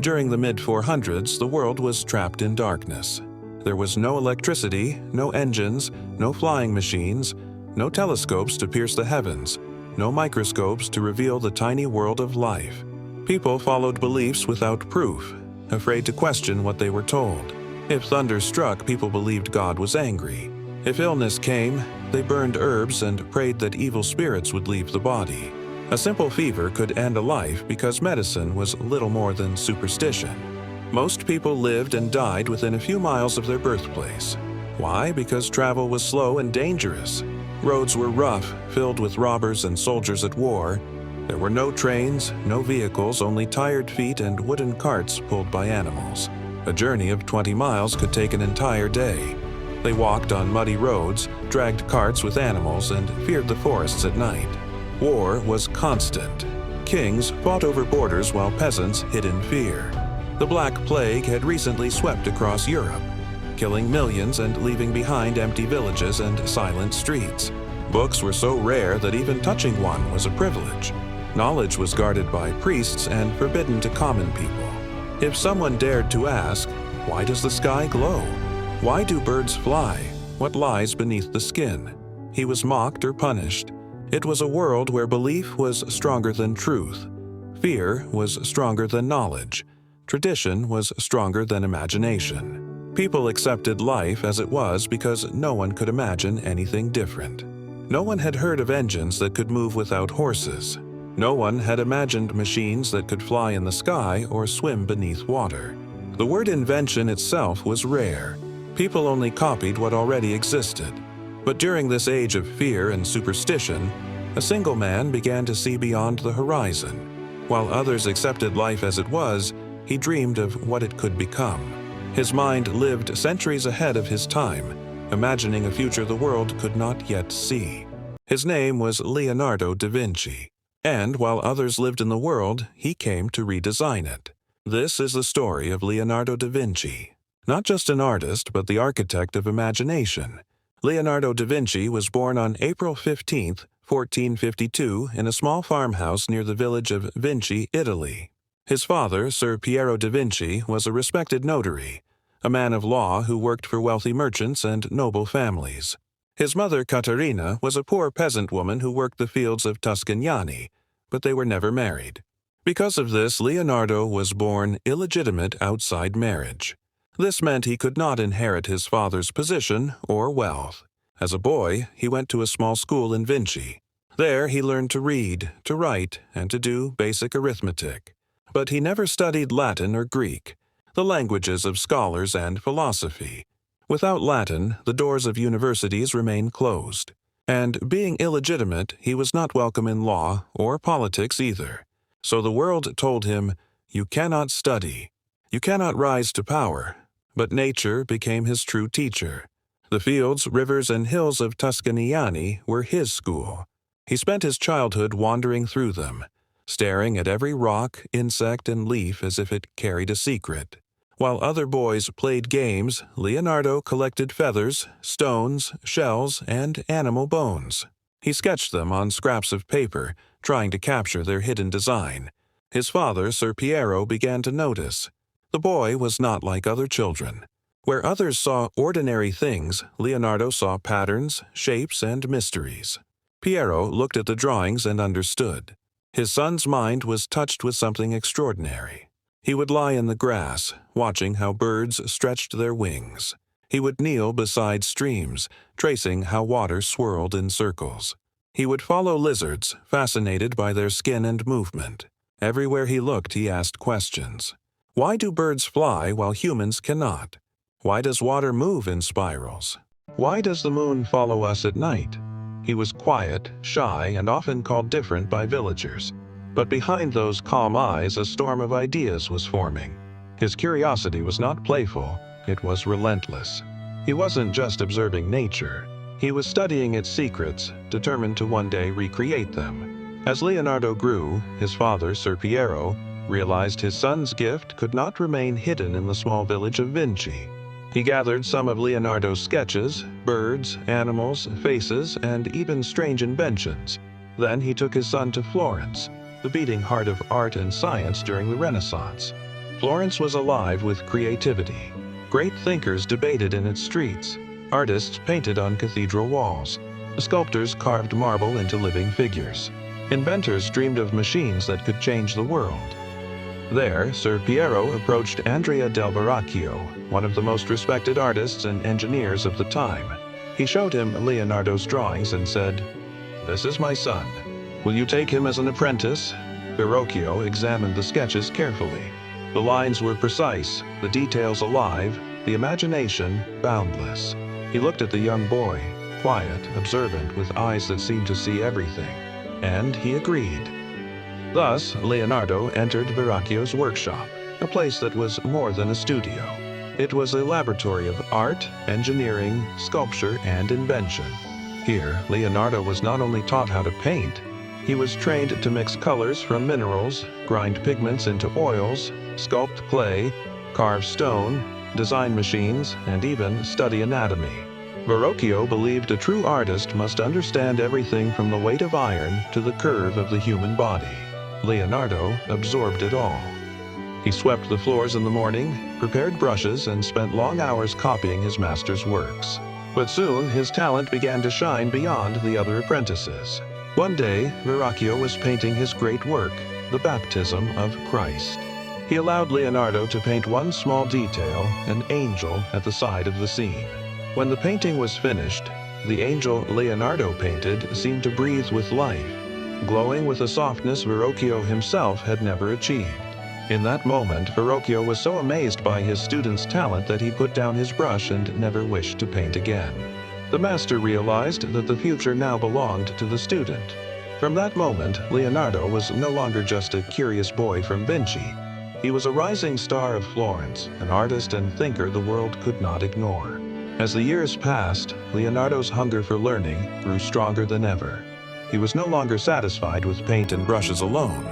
During the mid-400s, the world was trapped in darkness. There was no electricity, no engines, no flying machines, no telescopes to pierce the heavens, no microscopes to reveal the tiny world of life. People followed beliefs without proof, afraid to question what they were told. If thunder struck, people believed God was angry. If illness came, they burned herbs and prayed that evil spirits would leave the body. A simple fever could end a life because medicine was little more than superstition. Most people lived and died within a few miles of their birthplace. Why? Because travel was slow and dangerous. Roads were rough, filled with robbers and soldiers at war. There were no trains, no vehicles, only tired feet and wooden carts pulled by animals. A journey of 20 miles could take an entire day. They walked on muddy roads, dragged carts with animals, and feared the forests at night. War was constant. Kings fought over borders while peasants hid in fear. The Black Plague had recently swept across Europe, killing millions and leaving behind empty villages and silent streets. Books were so rare that even touching one was a privilege. Knowledge was guarded by priests and forbidden to common people. If someone dared to ask, "Why does the sky glow? Why do birds fly? What lies beneath the skin?" he was mocked or punished. It was a world where belief was stronger than truth. Fear was stronger than knowledge. Tradition was stronger than imagination. People accepted life as it was because no one could imagine anything different. No one had heard of engines that could move without horses. No one had imagined machines that could fly in the sky or swim beneath water. The word invention itself was rare. People only copied what already existed. But during this age of fear and superstition, a single man began to see beyond the horizon. While others accepted life as it was, he dreamed of what it could become. His mind lived centuries ahead of his time, imagining a future the world could not yet see. His name was Leonardo da Vinci. And while others lived in the world, he came to redesign it. This is the story of Leonardo da Vinci. Not just an artist, but the architect of imagination. Leonardo da Vinci was born on April 15, 1452, in a small farmhouse near the village of Vinci, Italy. His father, Sir Piero da Vinci, was a respected notary, a man of law who worked for wealthy merchants and noble families. His mother, Caterina, was a poor peasant woman who worked the fields of Tuscany, but they were never married. Because of this, Leonardo was born illegitimate outside marriage. This meant he could not inherit his father's position or wealth. As a boy, he went to a small school in Vinci. There, he learned to read, to write, and to do basic arithmetic. But he never studied Latin or Greek, the languages of scholars and philosophy. Without Latin, the doors of universities remain closed. And being illegitimate, he was not welcome in law or politics either. So the world told him, "You cannot study. You cannot rise to power." But nature became his true teacher. The fields, rivers, and hills of Tuscany were his school. He spent his childhood wandering through them, staring at every rock, insect, and leaf as if it carried a secret. While other boys played games, Leonardo collected feathers, stones, shells, and animal bones. He sketched them on scraps of paper, trying to capture their hidden design. His father, Sir Piero, began to notice. The boy was not like other children. Where others saw ordinary things, Leonardo saw patterns, shapes, and mysteries. Piero looked at the drawings and understood. His son's mind was touched with something extraordinary. He would lie in the grass, watching how birds stretched their wings. He would kneel beside streams, tracing how water swirled in circles. He would follow lizards, fascinated by their skin and movement. Everywhere he looked, he asked questions. Why do birds fly while humans cannot? Why does water move in spirals? Why does the moon follow us at night? He was quiet, shy, and often called different by villagers. But behind those calm eyes, a storm of ideas was forming. His curiosity was not playful, it was relentless. He wasn't just observing nature. He was studying its secrets, determined to one day recreate them. As Leonardo grew, his father, Sir Piero, realized his son's gift could not remain hidden in the small village of Vinci. He gathered some of Leonardo's sketches, birds, animals, faces, and even strange inventions. Then he took his son to Florence, the beating heart of art and science during the Renaissance. Florence was alive with creativity. Great thinkers debated in its streets. Artists painted on cathedral walls. Sculptors carved marble into living figures. Inventors dreamed of machines that could change the world. There, Ser Piero approached Andrea del Verrocchio, one of the most respected artists and engineers of the time. He showed him Leonardo's drawings and said, "This is my son. Will you take him as an apprentice?" Verrocchio examined the sketches carefully. The lines were precise, the details alive, the imagination boundless. He looked at the young boy, quiet, observant, with eyes that seemed to see everything. And he agreed. Thus, Leonardo entered Verrocchio's workshop, a place that was more than a studio. It was a laboratory of art, engineering, sculpture, and invention. Here, Leonardo was not only taught how to paint, he was trained to mix colors from minerals, grind pigments into oils, sculpt clay, carve stone, design machines, and even study anatomy. Verrocchio believed a true artist must understand everything from the weight of iron to the curve of the human body. Leonardo absorbed it all. He swept the floors in the morning, prepared brushes, and spent long hours copying his master's works. But soon his talent began to shine beyond the other apprentices. One day, Verrocchio was painting his great work, the baptism of Christ. He allowed Leonardo to paint one small detail, an angel at the side of the scene. When the painting was finished, the angel Leonardo painted seemed to breathe with life, glowing with a softness Verrocchio himself had never achieved. In that moment, Verrocchio was so amazed by his student's talent that he put down his brush and never wished to paint again. The master realized that the future now belonged to the student. From that moment, Leonardo was no longer just a curious boy from Vinci. He was a rising star of Florence, an artist and thinker the world could not ignore. As the years passed, Leonardo's hunger for learning grew stronger than ever. He was no longer satisfied with paint and brushes alone.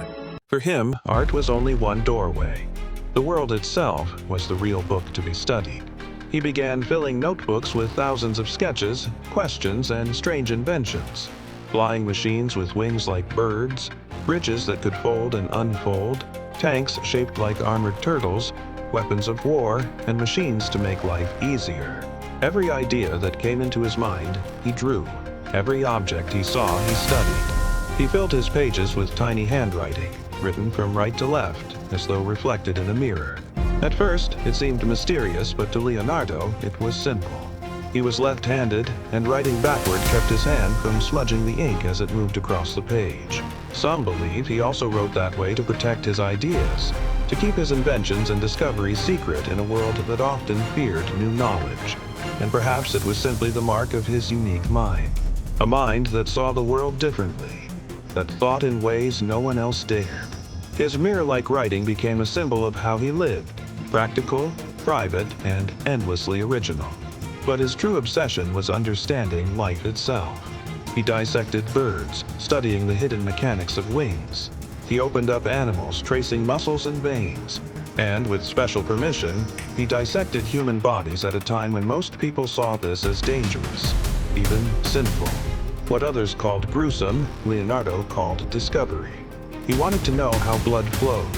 For him, art was only one doorway. The world itself was the real book to be studied. He began filling notebooks with thousands of sketches, questions, and strange inventions. Flying machines with wings like birds, bridges that could fold and unfold, tanks shaped like armored turtles, weapons of war, and machines to make life easier. Every idea that came into his mind, he drew. Every object he saw, he studied. He filled his pages with tiny handwriting, written from right to left, as though reflected in a mirror. At first, it seemed mysterious, but to Leonardo, it was simple. He was left-handed, and writing backward kept his hand from smudging the ink as it moved across the page. Some believe he also wrote that way to protect his ideas, to keep his inventions and discoveries secret in a world that often feared new knowledge. And perhaps it was simply the mark of his unique mind. A mind that saw the world differently, that thought in ways no one else dared. His mirror-like writing became a symbol of how he lived, practical, private, and endlessly original. But his true obsession was understanding life itself. He dissected birds, studying the hidden mechanics of wings. He opened up animals, tracing muscles and veins. And with special permission, he dissected human bodies at a time when most people saw this as dangerous, even sinful. What others called gruesome, Leonardo called discovery. He wanted to know how blood flowed,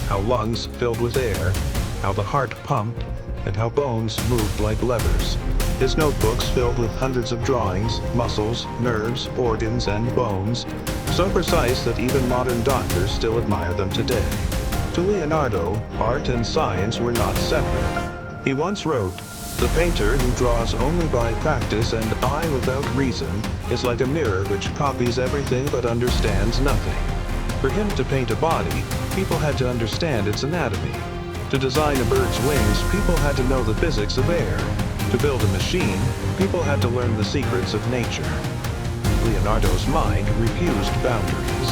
how lungs filled with air, how the heart pumped, and how bones moved like levers. His notebooks filled with hundreds of drawings, muscles, nerves, organs, and bones, so precise that even modern doctors still admire them today. To Leonardo, art and science were not separate. He once wrote, "The painter who draws only by practice and eye without reason is like a mirror which copies everything but understands nothing." For him to paint a body, people had to understand its anatomy. To design a bird's wings, people had to know the physics of air. To build a machine, people had to learn the secrets of nature. Leonardo's mind refused boundaries.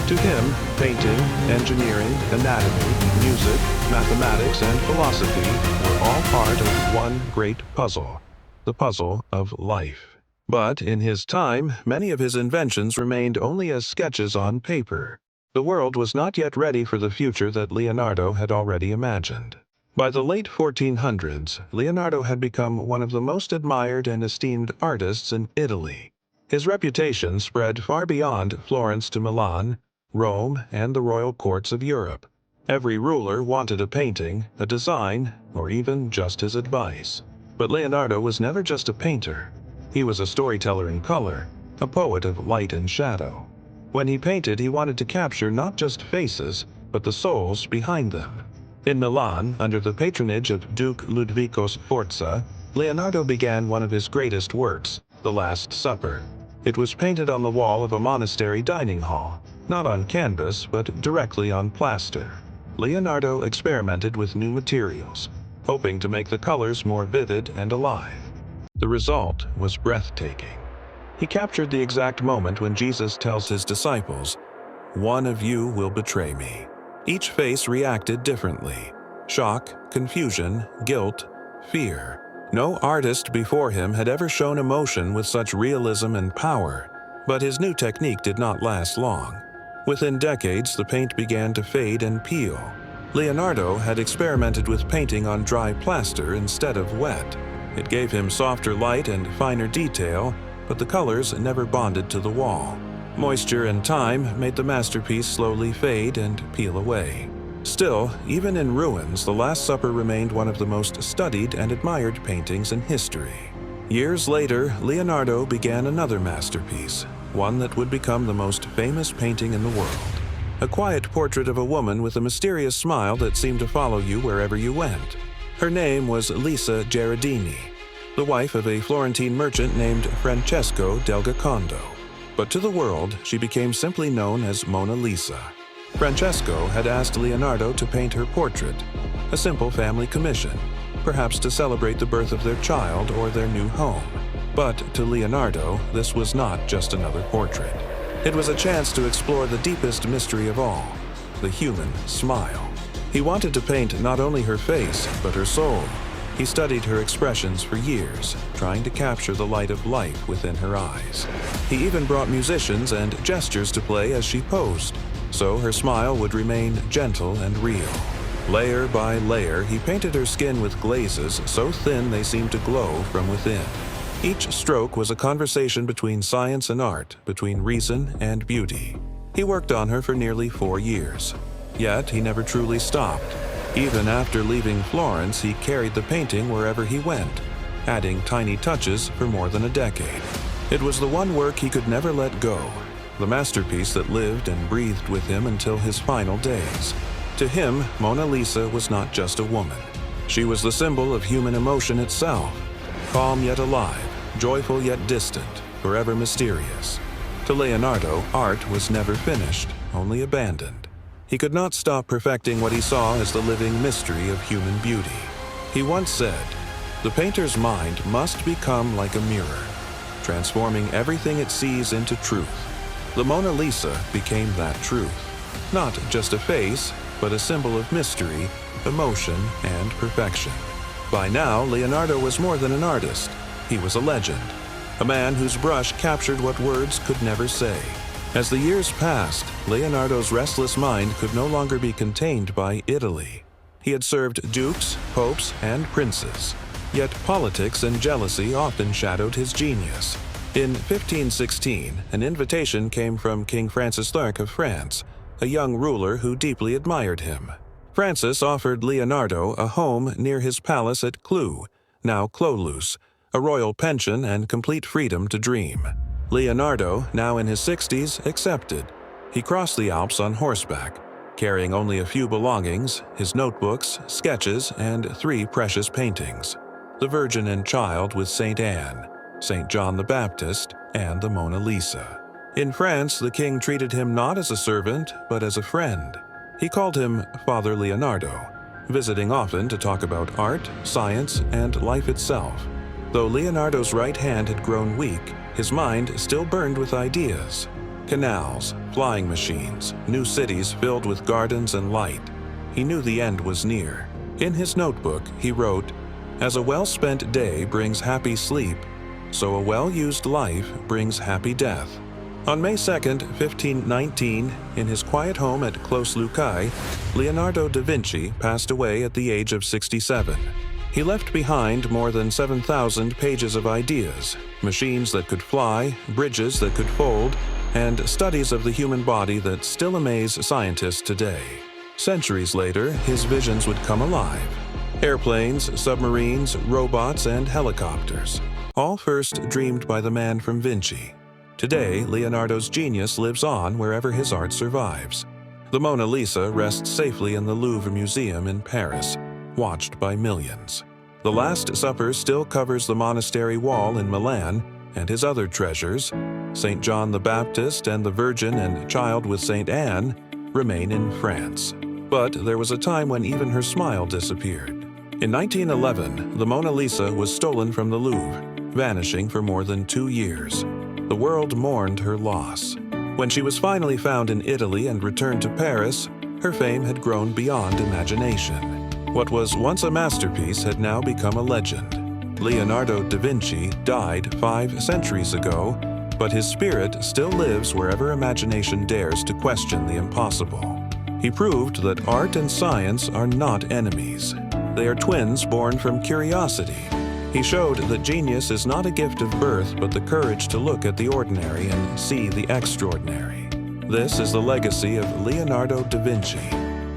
To him, painting, engineering, anatomy, music, mathematics, and philosophy were all part of one great puzzle, the puzzle of life. But in his time, many of his inventions remained only as sketches on paper. The world was not yet ready for the future that Leonardo had already imagined. By the late 1400s, Leonardo had become one of the most admired and esteemed artists in Italy. His reputation spread far beyond Florence to Milan, Rome, and the royal courts of Europe. Every ruler wanted a painting, a design, or even just his advice. But Leonardo was never just a painter. He was a storyteller in color, a poet of light and shadow. When he painted, he wanted to capture not just faces, but the souls behind them. In Milan, under the patronage of Duke Ludovico Sforza, Leonardo began one of his greatest works, The Last Supper. It was painted on the wall of a monastery dining hall, not on canvas, but directly on plaster. Leonardo experimented with new materials, hoping to make the colors more vivid and alive. The result was breathtaking. He captured the exact moment when Jesus tells his disciples, "One of you will betray me." Each face reacted differently: shock, confusion, guilt, fear. No artist before him had ever shown emotion with such realism and power, but his new technique did not last long. Within decades, the paint began to fade and peel. Leonardo had experimented with painting on dry plaster instead of wet. It gave him softer light and finer detail, but the colors never bonded to the wall. Moisture and time made the masterpiece slowly fade and peel away. Still, even in ruins, The Last Supper remained one of the most studied and admired paintings in history. Years later, Leonardo began another masterpiece, one that would become the most famous painting in the world. A quiet portrait of a woman with a mysterious smile that seemed to follow you wherever you went. Her name was Lisa Gherardini, the wife of a Florentine merchant named Francesco del Giocondo. But to the world, she became simply known as Mona Lisa. Francesco had asked Leonardo to paint her portrait, a simple family commission, perhaps to celebrate the birth of their child or their new home. But to Leonardo, this was not just another portrait. It was a chance to explore the deepest mystery of all, the human smile. He wanted to paint not only her face, but her soul. He studied her expressions for years, trying to capture the light of life within her eyes. He even brought musicians and gestures to play as she posed, so her smile would remain gentle and real. Layer by layer, he painted her skin with glazes so thin they seemed to glow from within. Each stroke was a conversation between science and art, between reason and beauty. He worked on her for nearly 4 years. Yet he never truly stopped. Even after leaving Florence, he carried the painting wherever he went, adding tiny touches for more than a decade. It was the one work he could never let go, the masterpiece that lived and breathed with him until his final days. To him, Mona Lisa was not just a woman. She was the symbol of human emotion itself, calm yet alive, joyful yet distant, forever mysterious. To Leonardo, art was never finished, only abandoned. He could not stop perfecting what he saw as the living mystery of human beauty. He once said, "The painter's mind must become like a mirror, transforming everything it sees into truth." The Mona Lisa became that truth. Not just a face, but a symbol of mystery, emotion, and perfection. By now, Leonardo was more than an artist. He was a legend, a man whose brush captured what words could never say. As the years passed, Leonardo's restless mind could no longer be contained by Italy. He had served dukes, popes, and princes. Yet politics and jealousy often shadowed his genius. In 1516, an invitation came from King Francis III of France, a young ruler who deeply admired him. Francis offered Leonardo a home near his palace at Clou, now Clolus, a royal pension and complete freedom to dream. Leonardo, now in his 60s, accepted. He crossed the Alps on horseback, carrying only a few belongings, his notebooks, sketches, and 3 precious paintings: the Virgin and Child with Saint Anne, Saint John the Baptist, and the Mona Lisa. In France, the king treated him not as a servant, but as a friend. He called him Father Leonardo, visiting often to talk about art, science, and life itself. Though Leonardo's right hand had grown weak, his mind still burned with ideas. Canals, flying machines, new cities filled with gardens and light. He knew the end was near. In his notebook, he wrote, "As a well-spent day brings happy sleep, so a well-used life brings happy death." On May 2, 1519, in his quiet home at Clos Lucai, Leonardo da Vinci passed away at the age of 67. He left behind more than 7,000 pages of ideas, machines that could fly, bridges that could fold, and studies of the human body that still amaze scientists today. Centuries later, his visions would come alive. Airplanes, submarines, robots, and helicopters, all first dreamed by the man from Vinci. Today, Leonardo's genius lives on wherever his art survives. The Mona Lisa rests safely in the Louvre Museum in Paris, watched by millions. The Last Supper still covers the monastery wall in Milan, and his other treasures, St. John the Baptist and the Virgin and Child with St. Anne, remain in France. But there was a time when even her smile disappeared. In 1911, the Mona Lisa was stolen from the Louvre, vanishing for more than 2 years. The world mourned her loss. When she was finally found in Italy and returned to Paris, her fame had grown beyond imagination. What was once a masterpiece had now become a legend. Leonardo da Vinci died 5 centuries ago, but his spirit still lives wherever imagination dares to question the impossible. He proved that art and science are not enemies. They are twins born from curiosity. He showed that genius is not a gift of birth, but the courage to look at the ordinary and see the extraordinary. This is the legacy of Leonardo da Vinci,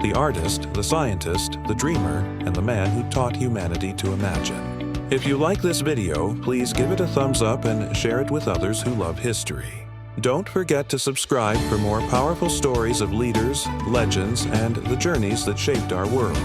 the artist, the scientist, the dreamer, and the man who taught humanity to imagine. If you like this video, please give it a thumbs up and share it with others who love history. Don't forget to subscribe for more powerful stories of leaders, legends, and the journeys that shaped our world.